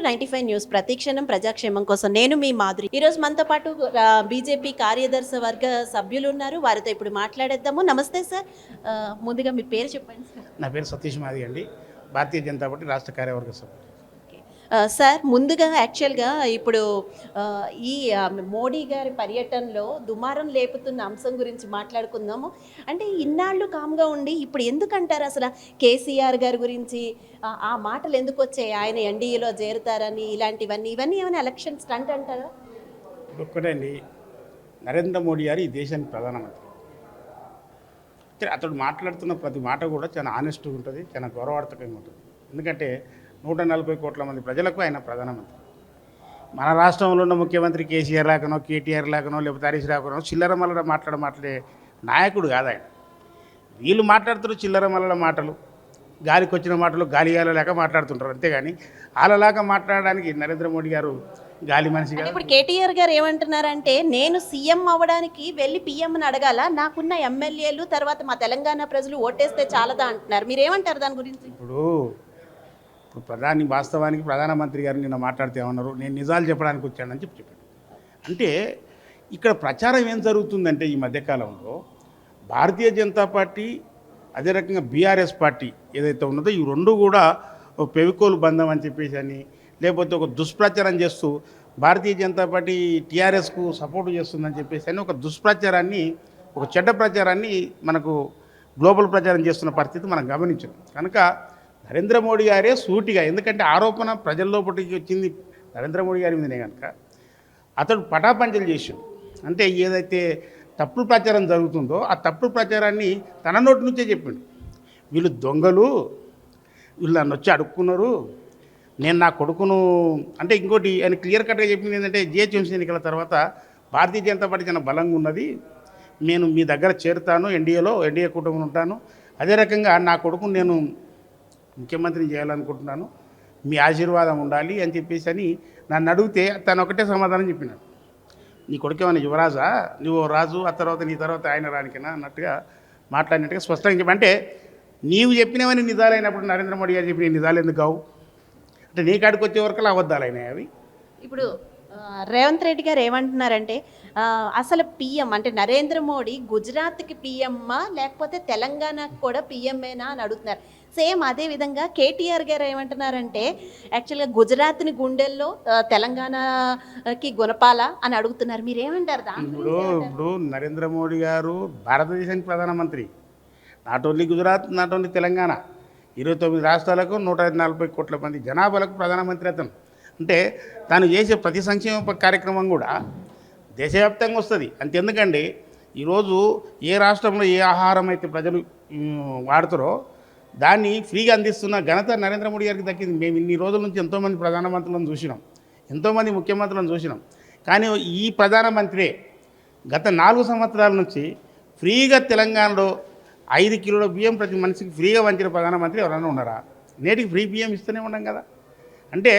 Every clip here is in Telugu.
95 న్యూస్ ప్రతిక్షణం ప్రజాక్షేమం కోసం నేను మీ మాధురి. ఈరోజు మనతో పాటు బీజేపీ కార్యదర్శి వర్గ సభ్యులు ఉన్నారు. వారితో ఇప్పుడు మాట్లాడేద్దాము. నమస్తే సార్. ముందుగా మీ పేరు చెప్పండి సార్. నా పేరు సతీష్ మాది అండి, భారతీయ జనతా పార్టీ రాష్ట్ర కార్యవర్గ సభ్యుడు. సార్ ముందుగా యాక్చువల్గా ఇప్పుడు ఈ మోడీ గారి పర్యటనలో దుమారం లేపుతున్న అంశం గురించి మాట్లాడుకుందాము. అంటే ఇన్నాళ్ళు కామ్గా ఉండి ఇప్పుడు ఎందుకంటారు అసలు కేసీఆర్ గారి గురించి ఆ మాటలు ఎందుకు వచ్చాయి? ఆయన ఎన్డీఏలో చేరుతారని ఇవన్నీ ఏమైనా ఎలక్షన్ స్టంట్ అంటారా? ఒక్కటండి, నరేంద్ర మోడీ గారు ఈ దేశానికి ప్రధానమంత్రి. అతడు మాట్లాడుతున్న ప్రతి మాట కూడా చాలా ఆనెస్ట్గా ఉంటుంది, చాలా గౌరవార్థకంగా ఉంటుంది. ఎందుకంటే 140 కోట్ల మంది ప్రజలకు ఆయన ప్రధానమంత్రి. మన రాష్ట్రంలో ఉన్న ముఖ్యమంత్రి కేసీఆర్ లాకనో, కేటీఆర్ లాకనో, లేకపోతే హరీష్ రాకనో చిల్లర మల్లడ మాట్లాడే నాయకుడు కాదు ఆయన. వీళ్ళు మాట్లాడుతున్నారు చిల్లర మల్లడ మాటలు, గాలికి వచ్చిన మాటలు గాలిగాలలేక మాట్లాడుతుంటారు. అంతేగాని వాళ్ళలాగా మాట్లాడడానికి నరేంద్ర మోడీ గారు గాలి మనిషి కాదు. ఇప్పుడు కేటీఆర్ గారు ఏమంటున్నారంటే, నేను సీఎం అవ్వడానికి వెళ్ళి పీఎంని అడగాల, నాకున్న ఎమ్మెల్యేలు తర్వాత మా తెలంగాణ ప్రజలు ఓటేస్తే చాలదా అంటున్నారు. మీరేమంటారు దాని గురించి? ఇప్పుడు వాస్తవానికి ప్రధానమంత్రి గారు నిన్న మాట్లాడితే ఏమన్నారు, నేను నిజాలు చెప్పడానికి వచ్చానని చెప్పాడు. అంటే ఇక్కడ ప్రచారం ఏం జరుగుతుందంటే ఈ మధ్యకాలంలో భారతీయ జనతా పార్టీ అదే రకంగా బీఆర్ఎస్ పార్టీ ఏదైతే ఉన్నదో ఈ రెండు కూడా ఒక పెవికోలు బంధం అని చెప్పేసి అని, లేకపోతే ఒక దుష్ప్రచారం చేస్తూ భారతీయ జనతా పార్టీ టీఆర్ఎస్కు సపోర్ట్ చేస్తుందని చెప్పేసి అని ఒక దుష్ప్రచారాన్ని, ఒక చెడ్డ ప్రచారాన్ని మనకు గ్లోబల్ ప్రచారం చేస్తున్న పరిస్థితి మనం గమనించాం. కనుక నరేంద్ర మోడీ గారే సూటిగా, ఎందుకంటే ఆరోపణ ప్రజల్లోపటికి వచ్చింది నరేంద్ర మోడీ గారి మీదనే కనుక అతడు పటాపంచలు చేసాడు. అంటే ఏదైతే తప్పుడు ప్రచారం జరుగుతుందో ఆ తప్పుడు ప్రచారాన్ని తన నోటి నుంచే చెప్పిండు. వీళ్ళు దొంగలు, వీళ్ళు నన్ను వచ్చి అడుక్కున్నారు, నేను నా కొడుకును, అంటే ఇంకోటి ఆయన క్లియర్ కట్గా చెప్పింది ఏంటంటే జిహెచ్ఎంసీ ఎన్నికల తర్వాత భారతీయ జనతా పార్టీ చాలా బలంగా ఉన్నది, నేను మీ దగ్గర చేరుతాను, ఎన్డీఏ కూటమి ఉంటాను, అదే రకంగా నా కొడుకును నేను ముఖ్యమంత్రిని చేయాలనుకుంటున్నాను, మీ ఆశీర్వాదం ఉండాలి అని చెప్పేసి అని నన్ను అడిగితే తను ఒకటే సమాధానం చెప్పినాడు, నీ కొడుకేమైనా యువరాజా, నువ్వు రాజు, ఆ తర్వాత నీ తర్వాత ఆయన రానికైనా అన్నట్టుగా మాట్లాడినట్టుగా స్పష్టంగా చెప్పి, అంటే నీవు చెప్పినవని నిజాలైనప్పుడు నరేంద్ర మోడీ గారు చెప్పిన నిజాలు ఎందుకు కావు? అంటే నీ కాడికి వచ్చే వరకు అబద్ధాలైనాయి అవి. ఇప్పుడు రేవంత్ రెడ్డి గారు ఏమంటున్నారంటే, అసలు పిఎం అంటే నరేంద్ర మోడీ గుజరాత్కి పిఎమ్మా లేకపోతే తెలంగాణకు కూడా పిఎంఏనా అని అడుగుతున్నారు. సేమ్ అదే విధంగా కేటీఆర్ గారు ఏమంటున్నారంటే, యాక్చువల్గా గుజరాత్ని గుండెల్లో తెలంగాణకి గుణపాల అని అడుగుతున్నారు. మీరేమంటారు దాని? ఇప్పుడు నరేంద్ర మోడీ గారు భారతదేశానికి ప్రధానమంత్రి, not only Gujarat, not only Telangana, 29 రాష్ట్రాలకు 140 కోట్ల మంది జనాభాలకు ప్రధానమంత్రి అతను. అంటే తాను చేసే ప్రతి సంక్షేమ కార్యక్రమం కూడా దేశవ్యాప్తంగా వస్తుంది. అంతెందుకండి, ఈరోజు ఏ రాష్ట్రంలో ఏ ఆహారం అయితే ప్రజలు వాడుతారో దాన్ని ఫ్రీగా అందిస్తున్న ఘనత నరేంద్ర మోడీ గారికి దక్కింది. మేము ఇన్ని రోజుల నుంచి ఎంతోమంది ప్రధానమంత్రులను చూసినాం, ఎంతోమంది ముఖ్యమంత్రులను చూసినాం, కానీ ఈ ప్రధానమంత్రే గత 4 సంవత్సరాల నుంచి ఫ్రీగా తెలంగాణలో 5 కిలోల బియ్యం ప్రతి మనిషికి ఫ్రీగా వంచిన ప్రధానమంత్రి ఎవరైనా ఉన్నారా? నేటికి ఫ్రీ బియ్యం ఇస్తూనే ఉన్నాం కదా. అంటే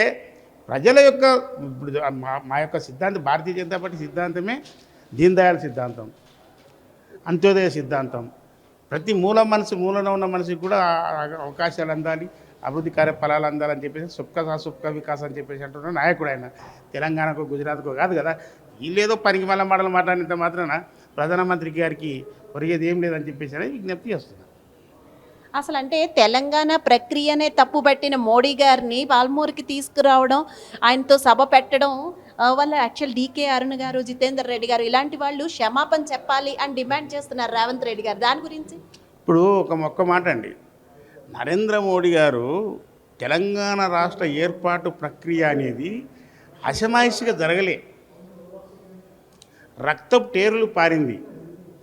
ప్రజల యొక్క ఇప్పుడు మా యొక్క సిద్ధాంతం, భారతీయ జనతా పార్టీ సిద్ధాంతమే దీన్ దయాళ్ సిద్ధాంతం, అంత్యోదయ సిద్ధాంతం. ప్రతి మూలలో ఉన్న మనిషికి కూడా అవకాశాలు అందాలి, అభివృద్ధి కార్యఫలాలు అందాలని చెప్పేసి సుబ్కా వికాస్ అని చెప్పేసి అంటున్న నాయకుడు ఆయన. తెలంగాణకు గుజరాత్కు కాదు కదా. వీళ్ళేదో పనికి మళ్ళీ మాటలు మాట్లాడినంత మాత్రాన ప్రధానమంత్రి గారికి ఒరిగేది ఏం లేదని చెప్పేసి అని విజ్ఞప్తి చేస్తున్నారు. అసలు అంటే తెలంగాణ ప్రక్రియనే తప్పుపట్టిన మోడీ గారిని పాల్మూరుకి తీసుకురావడం, ఆయనతో సభ పెట్టడం వల్ల యాక్చువల్ డీకే అరుణ్ గారు, జితేందర్ రెడ్డి గారు ఇలాంటి వాళ్ళు క్షమాపణ చెప్పాలి అని డిమాండ్ చేస్తున్నారు రేవంత్ రెడ్డి గారు. దాని గురించి ఇప్పుడు ఒక్క మాట అండి, నరేంద్ర మోడీ గారు తెలంగాణ రాష్ట్ర ఏర్పాటు ప్రక్రియ అనేది అశమాయిషిగా జరగలే, రక్తపు టేరులు పారింది,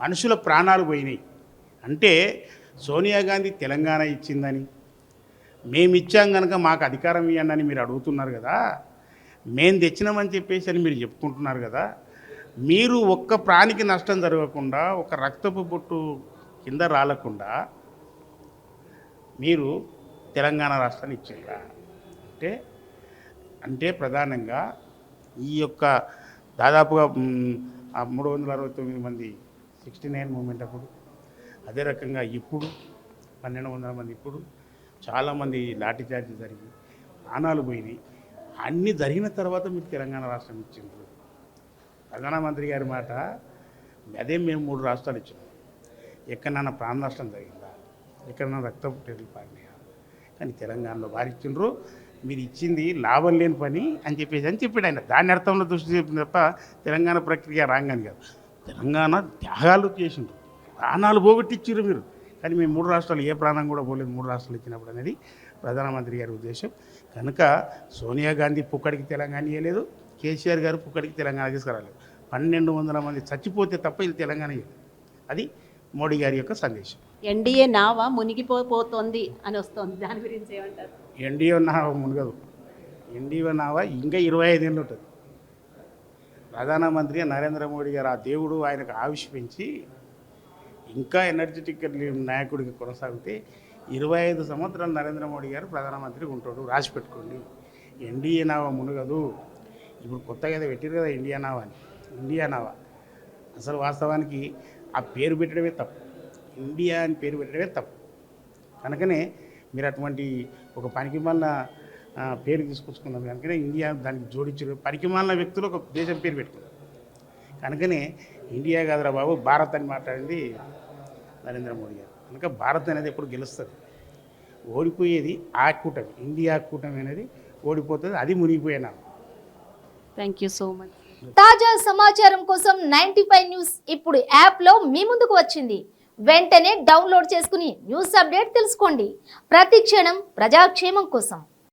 మనుషుల ప్రాణాలు పోయినాయి. అంటే సోనియా గాంధీ తెలంగాణ ఇచ్చిందని, మేము ఇచ్చాం కనుక మాకు అధికారం ఇవ్వండి అని మీరు అడుగుతున్నారు కదా, మేము తెచ్చినామని చెప్పేసి అని మీరు చెప్పుకుంటున్నారు కదా. మీరు ఒక్క ప్రాణికి నష్టం జరగకుండా, ఒక రక్తపు బొట్టు కింద రాలకుండా మీరు తెలంగాణ రాష్ట్రాన్ని ఇచ్చారా? అంటే ప్రధానంగా ఈ యొక్క దాదాపుగా 369 మంది 69 మూమెంట్ అప్పుడు, అదే రకంగా ఇప్పుడు 1200 మంది, ఇప్పుడు చాలామంది లాఠీ చార్జ్ జరిగి ప్రాణాలు పోయినాయి. అన్నీ జరిగిన తర్వాత మీకు తెలంగాణ రాష్ట్రం ఇచ్చిండ్రు. ప్రధానమంత్రి గారి మాట అదే, మేము 3 రాష్ట్రాలు ఇచ్చినాం. ఎక్కడన్నా ప్రాణ నష్టం జరిగిందా, ఎక్కడన్నా రక్తపు టెర్లు పారినాయా? కానీ తెలంగాణలో వారు ఇచ్చిండ్రు. మీరు ఇచ్చింది లాభం లేని పని అని చెప్పాడు ఆయన. దాని అర్థంలో దృష్టి చెప్పింది తప్ప తెలంగాణ ప్రక్రియ రాంగని కాదు. తెలంగాణ త్యాగాలు చేసిండ్రు, ప్రాణాలు పోగొట్టిచ్చిర్రు మీరు. కానీ మేము 3 రాష్ట్రాలు ఏ ప్రాణం కూడా పోలేదు 3 రాష్ట్రాలు ఇచ్చినప్పుడు అనేది ప్రధానమంత్రి గారి ఉద్దేశం. కనుక సోనియా గాంధీ పుక్కడికి తెలంగాణ ఇవ్వలేదు, కేసీఆర్ గారు పుక్కడికి తెలంగాణ తీసుకురాలేదు. 1200 మంది చచ్చిపోతే తప్ప ఇది తెలంగాణ ఇవ్వలేదు. అది మోడీ గారి యొక్క సందేశం. ఎన్డీఏ నావా మునిగిపోతోంది అని వస్తుంది, దాని గురించి ఏమంటారు? ఎన్డీఏ నావ మునగదు. ఎన్డీఏ నావ ఇంకా 25 ఏళ్ళు ఉంటుంది. ప్రధానమంత్రి నరేంద్ర మోడీ గారు ఆ దేవుడు ఆయనకు ఆయుష్ పెంచి ఇంకా ఎనర్జెటిక్ నాయకుడికి కొనసాగితే 25 సంవత్సరాలు నరేంద్ర మోడీ గారు ప్రధానమంత్రి ఉంటాడు. రాసి పెట్టుకోండి. ఎన్డీఏ నావ మునగదు. ఇప్పుడు కొత్తగా ఏదో పెట్టారు కదా ఇండియా నావ అని. ఇండియా నావ అసలు వాస్తవానికి ఆ పేరు పెట్టడమే తప్పు. ఇండియా అని పేరు పెట్టడమే తప్పు. కనుకనే మీరు అటువంటి ఒక పనికిమాలిన పేరు తీసుకొచ్చుకున్నారు. కనుకనే ఇండియా దానికి జోడించారు. పనికిమాలిన వ్యక్తులు ఒక దేశం పేరు పెట్టుకున్నారు. కనుకనే ఇండియా కాదురా బాబు భారత్ అని మాట్లాడింది నరేంద్ర మోడీ గారు. కనుక భారత్ అనేది ఎప్పుడు గెలుస్తుంది. ఓడిపోయేది ఆ కూటమి, ఇండియా కూటమి అనేది ఓడిపోతుంది. అది మునిగిపోయినా. Thank you so much. తాజా సమాచారం కోసం 95 న్యూస్ ఇప్పుడు యాప్లో మీ ముందుకు వచ్చింది. వెంటనే డౌన్లోడ్ చేసుకుని న్యూస్ అప్డేట్ తెలుసుకోండి. ప్రతి క్షణం ప్రజాక్షేమం కోసం.